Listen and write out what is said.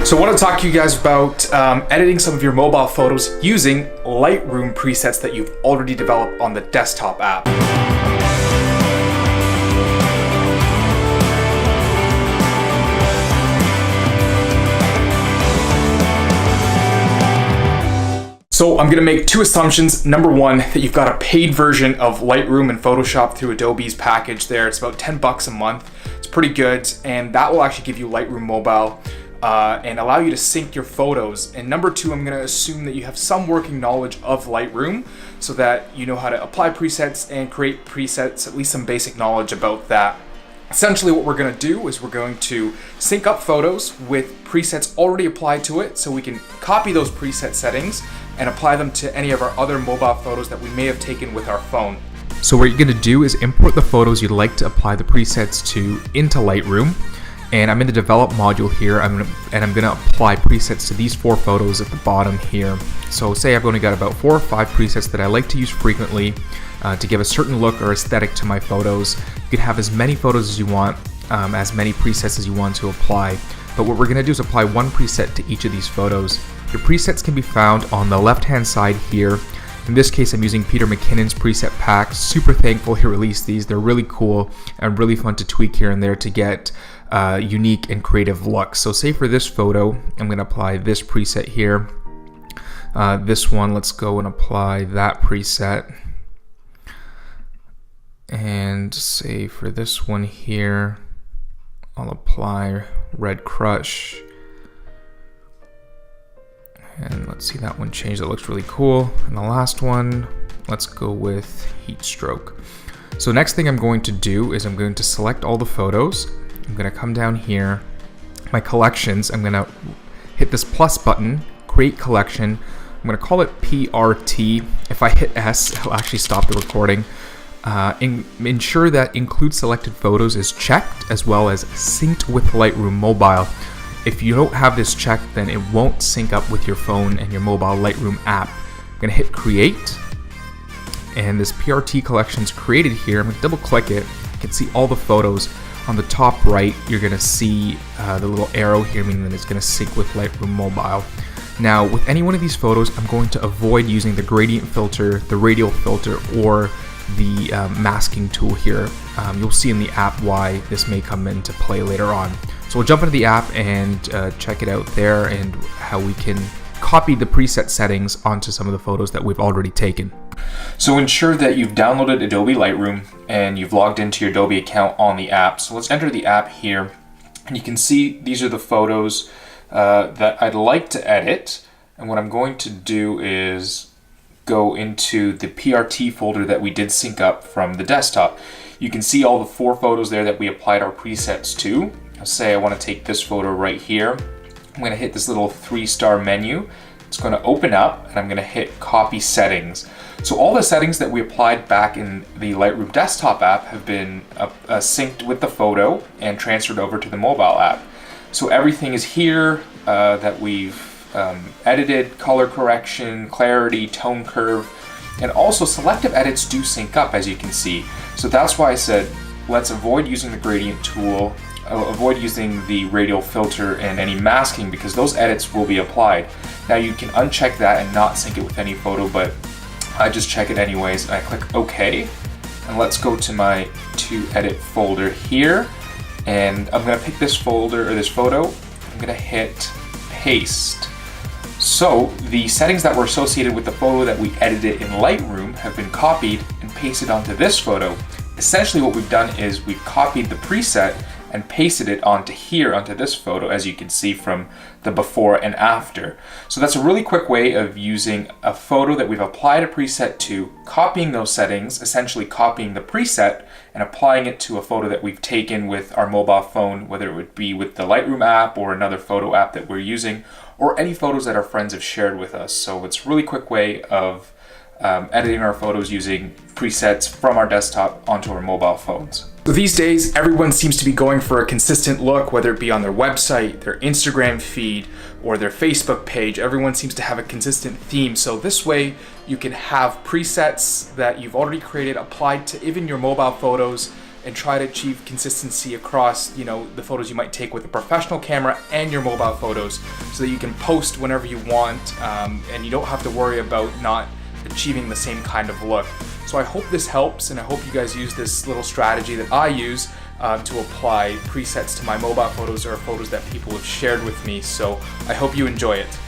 So I want to talk to you guys about editing some of your mobile photos using Lightroom presets that you've already developed on the desktop app. So I'm going to make two assumptions. Number one, that you've got a paid version of Lightroom and Photoshop through Adobe's package there. It's about $10 a month. It's pretty good, and that will actually give you Lightroom Mobile and allow you to sync your photos. And number two, I'm going to assume that you have some working knowledge of Lightroom so that you know how to apply presets and create presets, at least some basic knowledge about that. Essentially what we're going to do is we're going to sync up photos with presets already applied to it so we can copy those preset settings and apply them to any of our other mobile photos that we may have taken with our phone. So what you're going to do is import the photos you'd like to apply the presets to into Lightroom. And I'm in the develop module here, I'm gonna apply presets to these 4 photos at the bottom here. So say I've only got about 4 or 5 presets that I like to use frequently to give a certain look or aesthetic to my photos. You could have as many photos as you want, as many presets as you want to apply. But what we're gonna do is apply one preset to each of these photos. Your presets can be found on the left-hand side here. In this case, I'm using Peter McKinnon's preset pack. Super thankful he released these. They're really cool and really fun to tweak here and there to get unique and creative looks. So say for this photo, I'm going to apply this preset here. This one, let's go and apply that preset. And say for this one here, I'll apply Red Crush. And let's see that one change, that looks really cool. And the last one, let's go with Heat Stroke. So next thing I'm going to do is I'm going to select all the photos. I'm going to come down here, my collections, I'm going to hit this plus button, create collection. I'm going to call it PRT. If I hit S, it'll actually stop the recording. Ensure that include selected photos is checked, as well as synced with Lightroom Mobile. If you don't have this checked, then it won't sync up with your phone and your mobile Lightroom app. I'm going to hit create, and this PRT collection is created here. I'm going to double click it. You can see all the photos. On the top right, you're going to see the little arrow here, meaning that it's going to sync with Lightroom Mobile. Now, with any one of these photos, I'm going to avoid using the gradient filter, the radial filter, or the masking tool here. You'll see in the app why this may come into play later on. So we'll jump into the app and check it out there and how we can copy the preset settings onto some of the photos that we've already taken. So ensure that you've downloaded Adobe Lightroom and you've logged into your Adobe account on the app. So let's enter the app here, and you can see these are the photos that I'd like to edit. And what I'm going to do is go into the PRT folder that we did sync up from the desktop. You can see all the 4 photos there that we applied our presets to. I'll say I want to take this photo right here. I'm going to hit this little 3-star menu. It's going to open up, and I'm going to hit copy settings. So all the settings that we applied back in the Lightroom desktop app have been synced with the photo and transferred over to the mobile app. So everything is here that we've edited: color correction, clarity, tone curve, and also selective edits do sync up, as you can see. So that's why I said let's avoid using the gradient tool, avoid using the radial filter and any masking, because those edits will be applied. Now you can uncheck that and not sync it with any photo, but I just check it anyways, and I click OK. And let's go to my to edit folder here, and I'm going to pick this folder or this photo. I'm going to hit paste. So the settings that were associated with the photo that we edited in Lightroom have been copied and pasted onto this photo. Essentially what we've done is we've copied the preset and pasted it onto here, onto this photo, as you can see from the before and after. So that's a really quick way of using a photo that we've applied a preset to, copying those settings, essentially copying the preset and applying it to a photo that we've taken with our mobile phone, whether it would be with the Lightroom app or another photo app that we're using, or any photos that our friends have shared with us. So it's a really quick way of editing our photos using presets from our desktop onto our mobile phones. So these days, everyone seems to be going for a consistent look, whether it be on their website, their Instagram feed, or their Facebook page. Everyone seems to have a consistent theme. So this way, you can have presets that you've already created applied to even your mobile photos and try to achieve consistency across, the photos you might take with a professional camera and your mobile photos, so that you can post whenever you want, and you don't have to worry about not achieving the same kind of look. So I hope this helps, and I hope you guys use this little strategy that I use to apply presets to my mobile photos or photos that people have shared with me. So I hope you enjoy it.